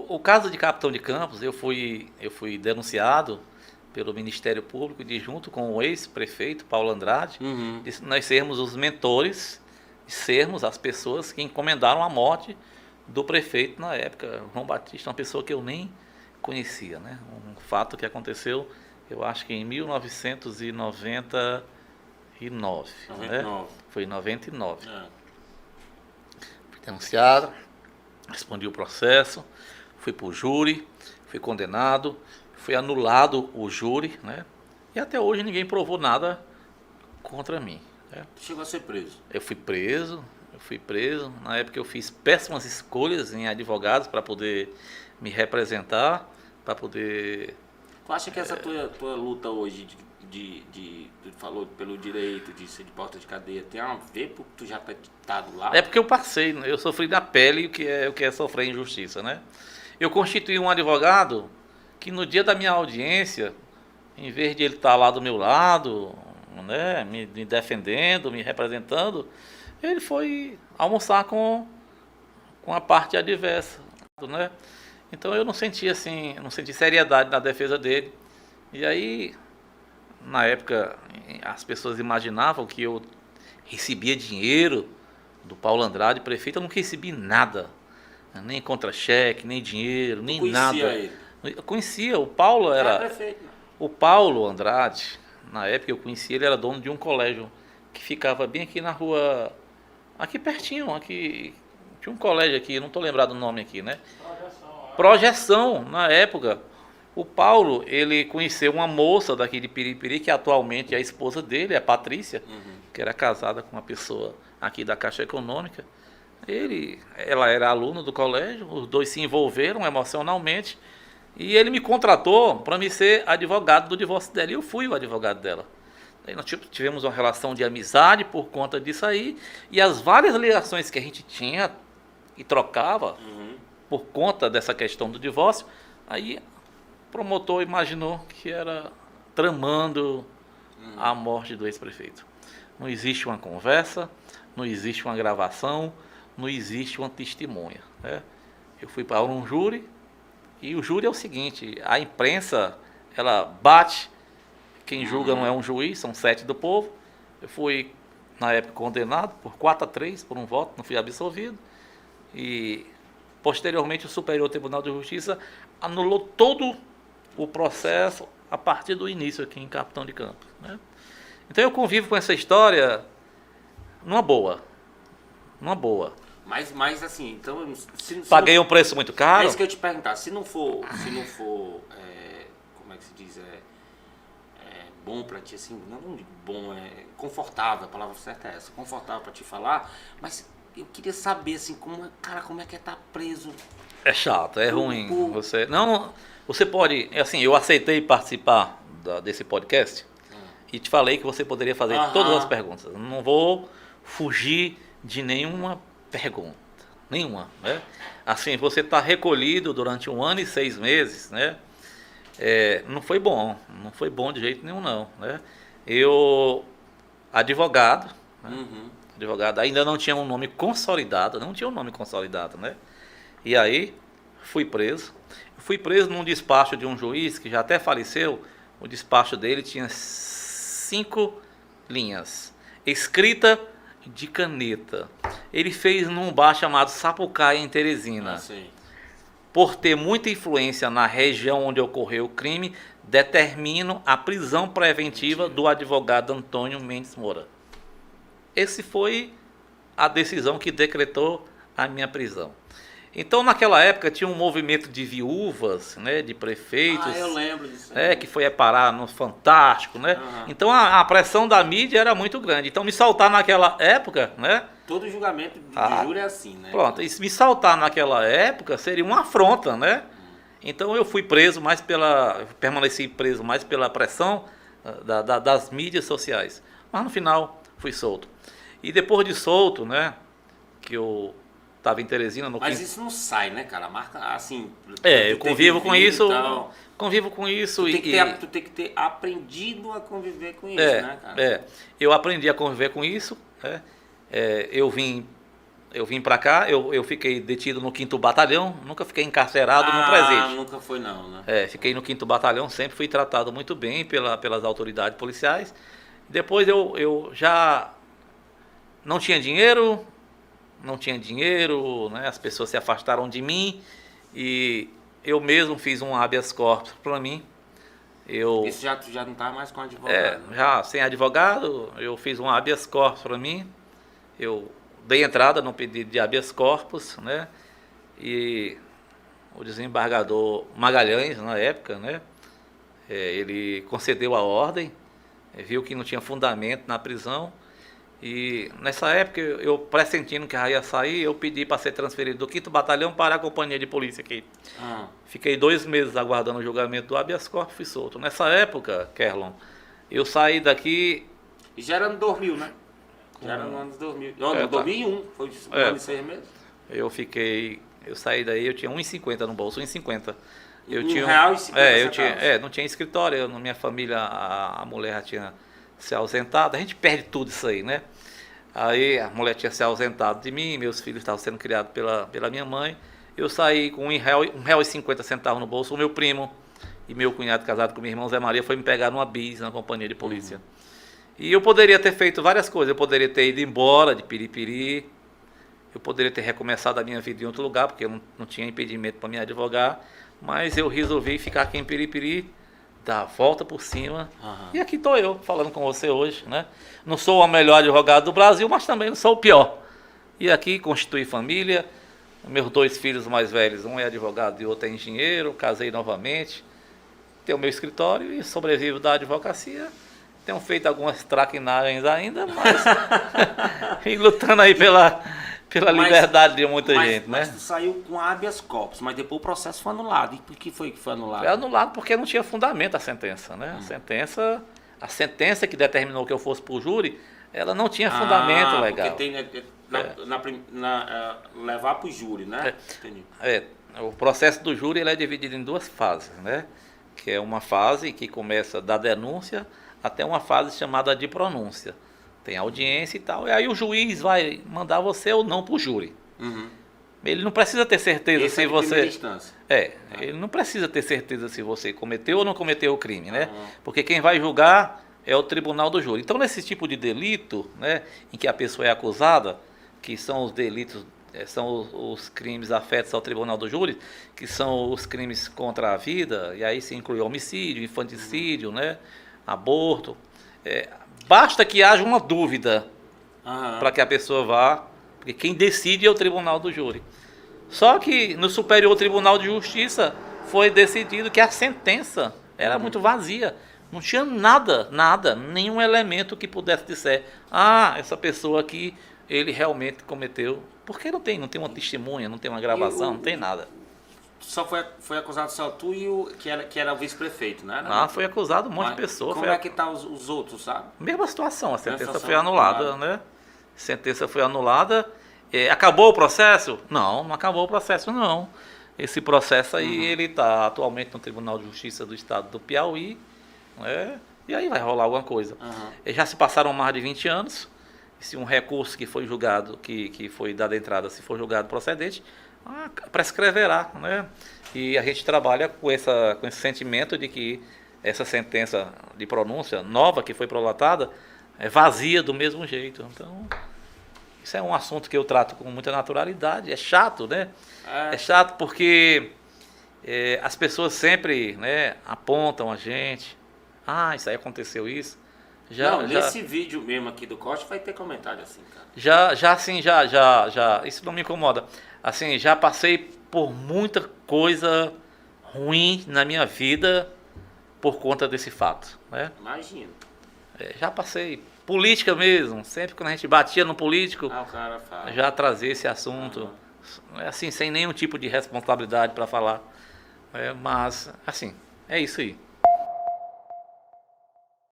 o caso de Capitão de Campos, eu fui denunciado pelo Ministério Público de junto com o ex-prefeito Paulo Andrade, de nós sermos os mentores, de sermos as pessoas que encomendaram a morte do prefeito na época, João Batista, uma pessoa que eu nem conhecia, né? Um fato que aconteceu, eu acho que em 1999, né? Foi em 99. Fui denunciado, respondi o processo, fui para o júri, fui condenado, foi anulado o júri, né? E até hoje ninguém provou nada contra mim, né? Chegou a ser preso? Eu fui preso. Na época eu fiz péssimas escolhas em advogados para poder me representar, para poder... Tu acha que essa tua luta hoje tu falou pelo direito de ser de porta de cadeia, tem a ver por tu já ter estado lá? É porque eu passei, eu sofri na pele o que é sofrer injustiça, né? Eu constituí um advogado que no dia da minha audiência, em vez de ele estar lá do meu lado, né, me defendendo, me representando, ele foi almoçar com a parte adversa, né? Então eu não senti seriedade na defesa dele. E aí, na época, as pessoas imaginavam que eu recebia dinheiro do Paulo Andrade, prefeito. Eu não recebi nada, nem contra-cheque, nem dinheiro, nem nada. Ele? Eu conhecia, o Paulo era prefeito. O Paulo Andrade, na época eu conhecia, ele era dono de um colégio que ficava bem aqui na rua, aqui pertinho, aqui, tinha um colégio aqui, não estou lembrado do nome aqui, né? Projeção, na época. O Paulo, ele conheceu uma moça daqui de Piripiri, que atualmente é a esposa dele, a Patrícia, que era casada com uma pessoa aqui da Caixa Econômica. Ela era aluna do colégio, os dois se envolveram emocionalmente, e ele me contratou para me ser advogado do divórcio dela, e eu fui o advogado dela. Aí nós tivemos uma relação de amizade por conta disso aí, e as várias ligações que a gente tinha e trocava por conta dessa questão do divórcio, aí o promotor imaginou que era tramando a morte do ex-prefeito. Não existe uma conversa, não existe uma gravação, não existe uma testemunha, né? Eu fui para um júri, e o júri é o seguinte, a imprensa, ela bate, quem julga não é um juiz, são 7 do povo. Eu fui, na época, condenado por 4-3, por um voto, não fui absolvido. E, posteriormente, o Superior Tribunal de Justiça anulou todo o processo a partir do início aqui em Capitão de Campos, né? Então eu convivo com essa história numa boa. Mas assim, então... Paguei um preço muito caro. É isso que eu ia te perguntar. Se não for como é que se diz? Bom pra ti, assim, não digo bom, confortável, a palavra certa é essa, confortável pra te falar, mas eu queria saber, assim, como é que é estar preso? É chato, é ruim. Você pode, assim, eu aceitei participar desse podcast e te falei que você poderia fazer todas as perguntas. Eu não vou fugir de nenhuma pergunta, nenhuma, né? Assim, você está recolhido durante 1 ano e 6 meses, né? Não foi bom de jeito nenhum não, né? Eu, advogado, né? Advogado, ainda não tinha um nome consolidado, né? E aí, fui preso num despacho de um juiz que já até faleceu. O despacho dele tinha 5 linhas, escrita de caneta. Ele fez num bar chamado Sapucaia, em Teresina. Por ter muita influência na região onde ocorreu o crime, determino a prisão preventiva do advogado Antônio Mendes Moura. Esse foi a decisão que decretou a minha prisão. Então, naquela época, tinha um movimento de viúvas, né, de prefeitos. Eu lembro disso. Que foi parar no Fantástico, né? Então, a pressão da mídia era muito grande. Então, me saltar naquela época, né? Todo julgamento de júri é assim, né? Pronto, e me saltar naquela época seria uma afronta, né? Então, eu fui preso permaneci preso mais pela pressão das mídias sociais. Mas, no final, fui solto. E depois de solto, né, que eu estava em Teresina... Mas isso não sai, né, cara? A marca, assim... eu convivo com isso... Tu tem que ter aprendido a conviver com isso, né, cara? Eu aprendi a conviver com isso, né? Eu vim eu vim para cá, eu fiquei detido no 5º Batalhão, nunca fiquei encarcerado no presídio. Nunca foi não, né? Fiquei no 5º Batalhão, sempre fui tratado muito bem pelas autoridades policiais. Depois eu já não tinha dinheiro, né? As pessoas se afastaram de mim e eu mesmo fiz um habeas corpus para mim. Isso já não estava mais com advogado? Já sem advogado, eu fiz um habeas corpus para mim. Eu dei entrada no pedido de habeas corpus, né? E o desembargador Magalhães, na época, né? Ele concedeu a ordem, viu que não tinha fundamento na prisão. E nessa época, eu pressentindo que já ia sair, eu pedi para ser transferido do 5º Batalhão para a companhia de polícia aqui. Fiquei 2 meses aguardando o julgamento do habeas corpus e fui solto. Nessa época, Kerlon, eu saí daqui... E já era no 2000, né? Já era no ano de 2000. No 2001, foi um ano e 6 meses. Eu saí daí, eu tinha 1,50 no bolso, 1,50. Eu tinha R$1,50. não tinha escritório, na minha família a mulher já tinha se ausentado, a gente perde tudo isso aí, né? Aí a mulher tinha se ausentado de mim, meus filhos estavam sendo criados pela minha mãe. Eu saí com R$1,50 no bolso. O meu primo e meu cunhado, casado com meu irmão Zé Maria, foi me pegar numa bis na companhia de polícia. E eu poderia ter feito várias coisas. Eu poderia ter ido embora de Piripiri, eu poderia ter recomeçado a minha vida em outro lugar, porque eu não tinha impedimento para me advogar, mas eu resolvi ficar aqui em Piripiri, dar a volta por cima. E aqui estou eu, falando com você hoje, né? Não sou o melhor advogado do Brasil, mas também não sou o pior. E aqui constituí família, meus 2 filhos mais velhos, um é advogado e outro é engenheiro, casei novamente, tenho meu escritório e sobrevivo da advocacia. Tenho feito algumas traquinagens ainda, mas e lutando aí pela liberdade de muita gente, né? Mas tu saiu com habeas corpus, mas depois o processo foi anulado. E por que foi anulado? Foi anulado porque não tinha fundamento a sentença, né? A sentença que determinou que eu fosse pro júri, ela não tinha fundamento legal. Porque tem levar pro júri, né? Entendi. O processo do júri ele é dividido em 2 fases, né? Que é uma fase que começa da denúncia até uma fase chamada de pronúncia. Tem audiência e tal, e aí o juiz vai mandar você ou não pro júri. Ele não precisa ter certeza se você... Ele não precisa ter certeza se você cometeu ou não cometeu o crime, né? Porque quem vai julgar é o tribunal do júri. Então, nesse tipo de delito, né, em que a pessoa é acusada, que são os delitos, são os crimes afetos ao tribunal do júri, que são os crimes contra a vida, e aí se inclui homicídio, infanticídio, né, aborto. Basta que haja uma dúvida para que a pessoa vá, porque quem decide é o tribunal do júri. Só que no Superior Tribunal de Justiça foi decidido que a sentença era muito vazia. Não tinha nada, nenhum elemento que pudesse dizer, essa pessoa aqui, ele realmente cometeu. Porque não tem uma testemunha, não tem uma gravação, não tem nada. Só foi acusado só tu e o que era o vice-prefeito, né? Foi acusado um monte de pessoas. Como é que tá os outros, sabe? Mesma situação, a sentença foi anulada, né? Sentença foi anulada. Acabou o processo? Não acabou o processo, não. Esse processo aí, ele está atualmente no Tribunal de Justiça do Estado do Piauí, né? E aí vai rolar alguma coisa. Já se passaram mais de 20 anos. Se um recurso que foi julgado, que foi dado entrada, se for julgado procedente, prescreverá, né? E a gente trabalha com esse sentimento de que essa sentença de pronúncia nova que foi prolatada é vazia do mesmo jeito. Então, isso é um assunto que eu trato com muita naturalidade. É chato, né? É chato porque as pessoas sempre, né, apontam a gente. Isso aí aconteceu isso. Nesse vídeo mesmo aqui do corte vai ter comentário assim, cara. Isso não me incomoda. Assim, já passei por muita coisa ruim na minha vida por conta desse fato, né? Imagino. Já passei. Política mesmo, sempre quando a gente batia no político, o cara fala. Já trazia esse assunto, assim, sem nenhum tipo de responsabilidade para falar. Mas, assim, é isso aí.